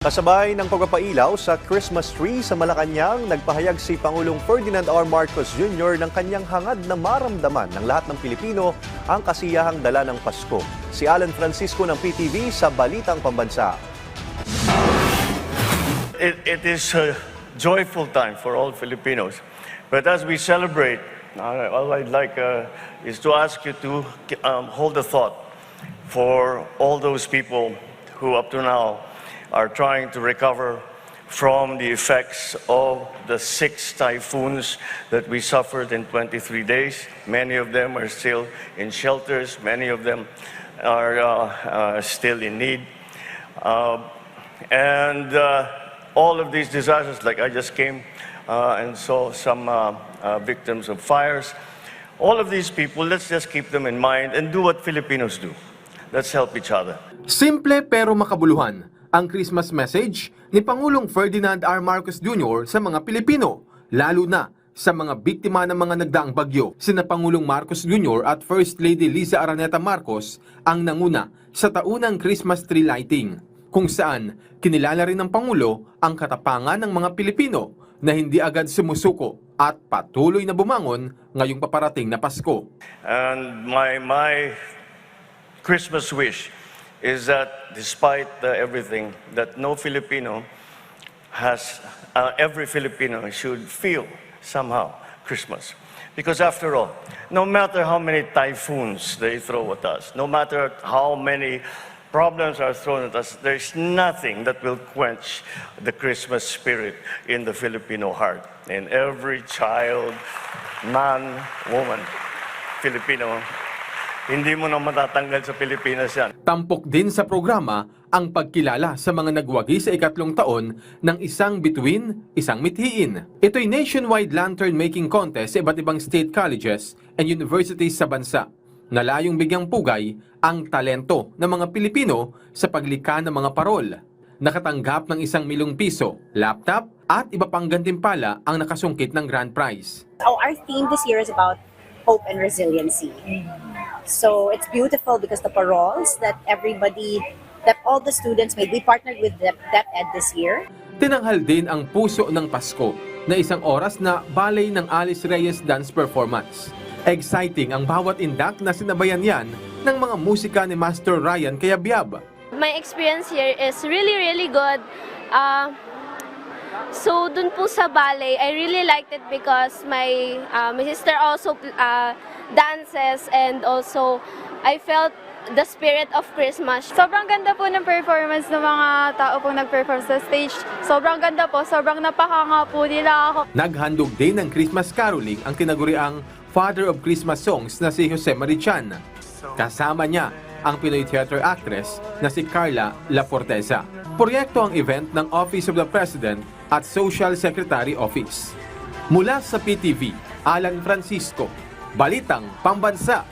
Kasabay ng pagpapailaw sa Christmas tree sa Malacanang, nagpahayag si Pangulong Ferdinand R. Marcos Jr. ng kanyang hangad na maramdaman ng lahat ng Pilipino ang kasiyahang dala ng Pasko. Si Alan Francisco ng PTV sa Balitang Pambansa. It is a joyful time for all Filipinos. But as we celebrate, all I'd like is to ask you to hold a thought for all those people who up to now are trying to recover from the effects of the 6 typhoons that we suffered in 23 days. Many of them are still in shelters. Many of them are still in need. All of these disasters, like I just came and saw some victims of fires. All of these people, let's just keep them in mind and do what Filipinos do. Let's help each other. Simple pero makabuluhan ang Christmas message ni Pangulong Ferdinand R. Marcos Jr. sa mga Pilipino, lalo na sa mga biktima ng mga nagdaang bagyo. Sina Pangulong Marcos Jr. at First Lady Liza Araneta Marcos ang nanguna sa taunang Christmas tree lighting, kung saan kinilala rin ng Pangulo ang katapangan ng mga Pilipino na hindi agad sumusuko at patuloy na bumangon ngayong paparating na Pasko. And my Christmas wish is that despite everything, that no Filipino has, every Filipino should feel somehow Christmas. Because after all, no matter how many typhoons they throw at us, no matter how many problems are thrown at us, there's nothing that will quench the Christmas spirit in the Filipino heart. In every child, man, woman, Filipino, hindi mo na matatanggal sa Pilipinas yan. Tampok din sa programa ang pagkilala sa mga nagwagi sa ikatlong taon ng isang bituin, isang mithiin. Ito'y nationwide lantern making contest sa iba't ibang state colleges and universities sa bansa, na layong bigyang pugay ang talento ng mga Pilipino sa paglikha ng mga parol. Nakatanggap ng 1 milyong piso, laptop at iba pang gantimpala ang nakasungkit ng grand prize. Our theme this year is about hope and resiliency. So it's beautiful because the paroles that all the students made, we partnered with DepEd this year. Tinanghal din ang Puso ng Pasko na 1 oras na ballet ng Alice Reyes dance performance. Exciting ang bawat indak na sinabayan yan ng mga musika ni Master Ryan Cayabyab. My experience here is really good. So dun po sa ballet, I really liked it because my sister also dances, and also I felt the spirit of Christmas. Sobrang ganda po ng performance ng mga tao pong nag-perform sa stage. Sobrang ganda po, sobrang napakanga po nila ako. Naghandog din ng Christmas caroling ang tinaguriang Father of Christmas Songs na si Jose Marichan. Kasama niya ang Pinoy theater actress na si Carla La Forteza. Proyekto ang event ng Office of the President at Social Secretary Office. Mula sa PTV, Alan Francisco, Balitang Pambansa.